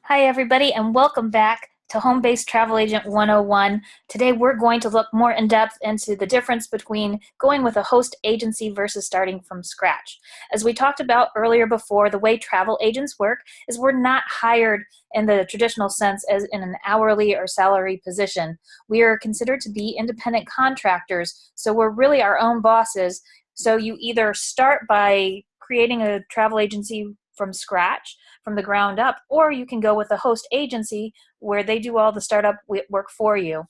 Hi, everybody, and welcome back to Home-Based Travel Agent 101. Today, we're going to look more in depth into the difference between going with a host agency versus starting from scratch. As we talked about earlier before, the way travel agents work is we're not hired in the traditional sense as in an hourly or salary position. We are considered to be independent contractors, so we're really our own bosses. So you either start by creating a travel agency from scratch, from the ground up, or you can go with a host agency where they do all the startup work for you.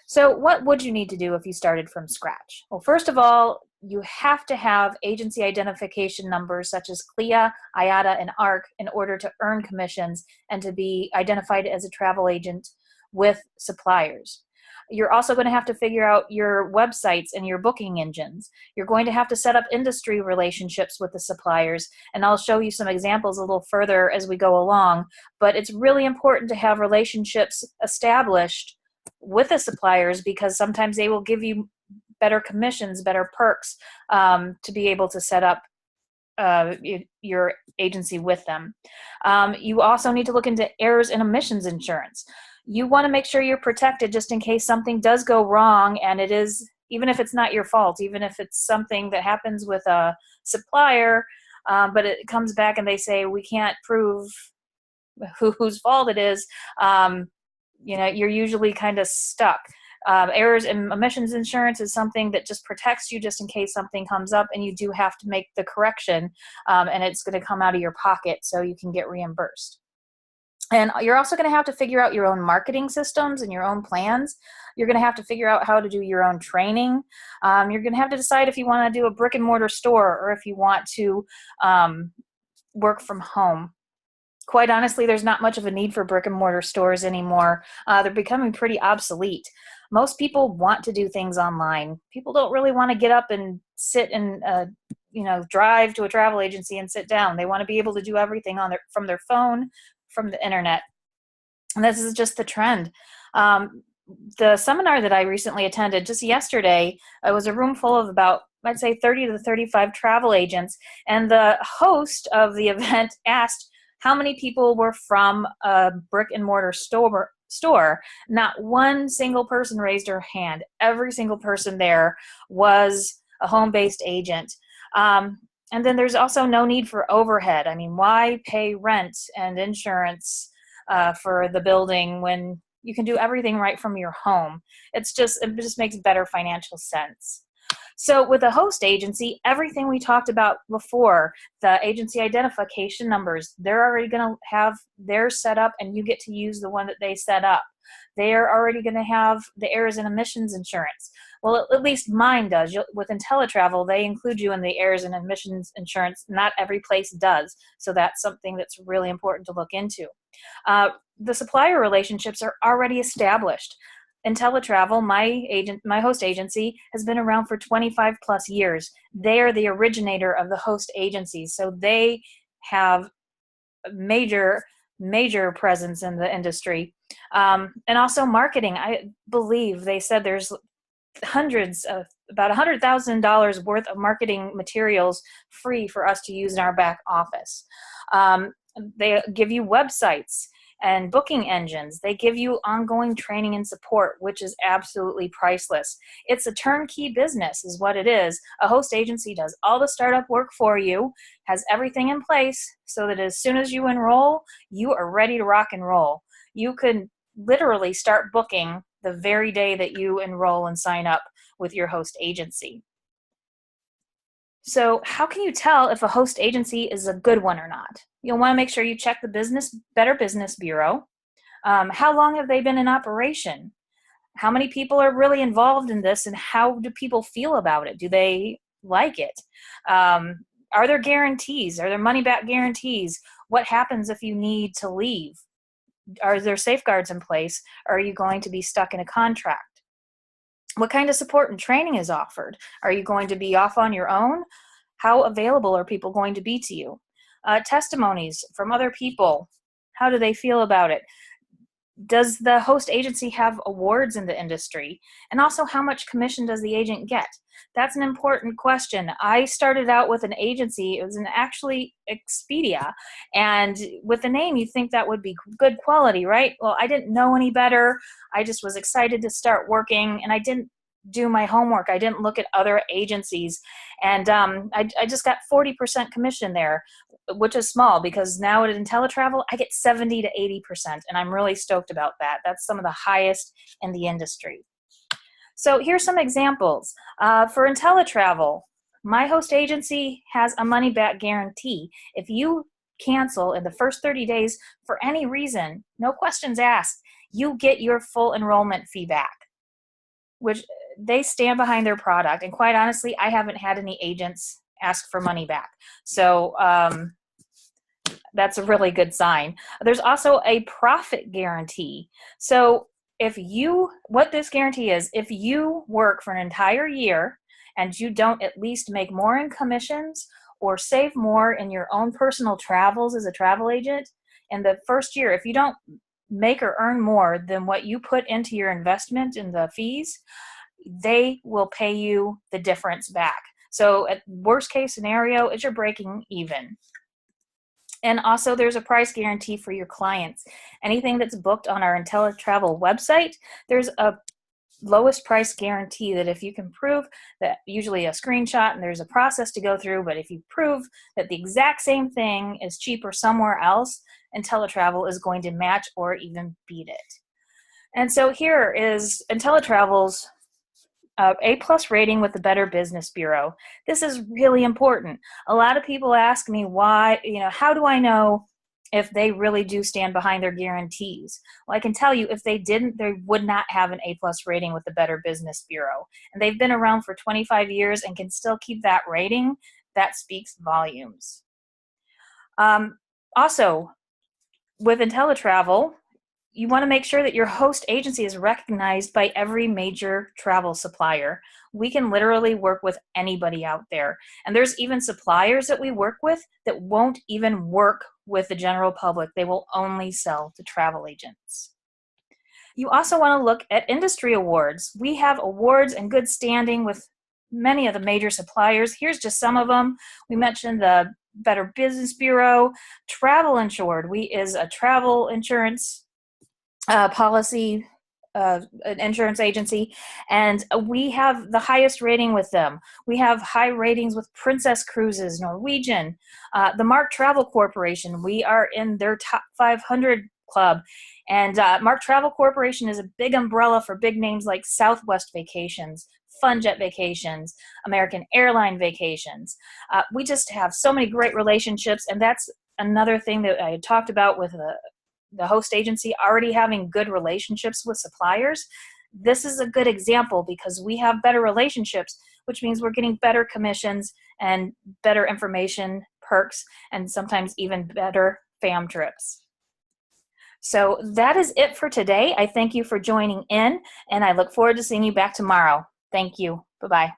So what would you need to do if you started from scratch? Well, first of all, you have to have agency identification numbers such as CLIA, IATA, and ARC in order to earn commissions and to be identified as a travel agent with suppliers. You're also going to have to figure out your websites and your booking engines. You're going to have to set up industry relationships with the suppliers, and I'll show you some examples a little further as we go along. But it's really important to have relationships established with the suppliers because sometimes they will give you better commissions, better perks to be able to set up your agency with them. You also need to look into errors and omissions insurance. You want to make sure you're protected just in case something does go wrong, and it is, even if it's not your fault, even if it's something that happens with a supplier, but it comes back and they say we can't prove whose fault it is, you're usually kind of stuck. Errors and omissions insurance is something that just protects you just in case something comes up and you do have to make the correction, and it's going to come out of your pocket so you can get reimbursed. And you're also going to have to figure out your own marketing systems and your own plans. You're going to have to figure out how to do your own training. You're going to have to decide if you want to do a brick and mortar store or if you want to work from home. Quite honestly, there's not much of a need for brick and mortar stores anymore. They're becoming pretty obsolete. Most people want to do things online. People don't really want to get up and sit and drive to a travel agency and sit down. They want to be able to do everything from their phone, from the internet. And this is just the trend. The seminar that I recently attended just yesterday, it was a room full of about, I'd say 30 to 35 travel agents. And the host of the event asked how many people were from a brick and mortar store. Not one single person raised their hand. Every single person there was a home-based agent. And then there's also no need for overhead. I mean, why pay rent and insurance for the building when you can do everything right from your home? It just makes better financial sense. So with a host agency, everything we talked about before, the agency identification numbers, they're already going to have theirs set up and you get to use the one that they set up. They're already going to have the errors and omissions insurance. Well, at least mine does. With IntelliTravel, they include you in the errors and omissions insurance. Not every place does, so that's something that's really important to look into. The supplier relationships are already established. IntelliTravel, my host agency, has been around for 25 plus years. They are the originator of the host agencies, so they have major presence in the industry. And also marketing. I believe they said there's about $100,000 worth of marketing materials free for us to use in our back office. They give you websites and booking engines. They give you ongoing training and support, which is absolutely priceless. It's a turnkey business is what it is. A host agency does all the startup work for you, has everything in place so that as soon as you enroll, you are ready to rock and roll. You can literally start booking the very day that you enroll and sign up with your host agency. So how can you tell if a host agency is a good one or not? You'll want to make sure you check the Better Business Bureau. How long have they been in operation? How many people are really involved in this, and how do people feel about it? Do they like it? Are there guarantees? Are there money-back guarantees? What happens if you need to leave? Are there safeguards in place? Or are you going to be stuck in a contract? What kind of support and training is offered? Are you going to be off on your own? How available are people going to be to you? Testimonies from other people. How do they feel about it? Does the host agency have awards in the industry? And also, how much commission does the agent get? That's an important question. I started out with an agency. It was actually Expedia. And with the name, you'd think that would be good quality, right? Well, I didn't know any better. I just was excited to start working, and I didn't do my homework. I didn't look at other agencies. And I just got 40% commission there, which is small, because now at IntelliTravel, I get 70 to 80%, and I'm really stoked about that. That's some of the highest in the industry. So here's some examples. For IntelliTravel, my host agency has a money-back guarantee. If you cancel in the first 30 days for any reason, no questions asked, you get your full enrollment fee back, which they stand behind their product. And quite honestly, I haven't had any agents ask for money back. So that's a really good sign. There's also a profit guarantee. So what this guarantee is, if you work for an entire year and you don't at least make more in commissions or save more in your own personal travels as a travel agent, in the first year, if you don't make or earn more than what you put into your investment in the fees, they will pay you the difference back. So at worst case scenario, you're breaking even. And also, there's a price guarantee for your clients. Anything that's booked on our IntelliTravel website, there's a lowest price guarantee that if you can prove that, usually a screenshot, and there's a process to go through, but if you prove that the exact same thing is cheaper somewhere else, IntelliTravel is going to match or even beat it. And so here is IntelliTravel's A+ rating with the Better Business Bureau. This is really important. A lot of people ask me why, how do I know if they really do stand behind their guarantees? Well, I can tell you, if they didn't, they would not have an A+ rating with the Better Business Bureau. And they've been around for 25 years and can still keep that rating. That speaks volumes. Also, with IntelliTravel, you want to make sure that your host agency is recognized by every major travel supplier. We can literally work with anybody out there. And there's even suppliers that we work with that won't even work with the general public. They will only sell to travel agents. You also want to look at industry awards. We have awards in good standing with many of the major suppliers. Here's just some of them. We mentioned the Better Business Bureau. Travel Insured is a travel insurance policy an insurance agency, and we have the highest rating with them. We have high ratings with Princess Cruises, Norwegian, the Mark Travel Corporation. We are in their top 500 club, and Mark Travel Corporation is a big umbrella for big names like Southwest Vacations, FunJet Vacations, American Airline Vacations. We just have so many great relationships, and that's another thing that I had talked about with the host agency already having good relationships with suppliers. This is a good example because we have better relationships, which means we're getting better commissions and better information, perks, and sometimes even better fam trips. So that is it for today. I thank you for joining in, and I look forward to seeing you back tomorrow. Thank you. Bye-bye.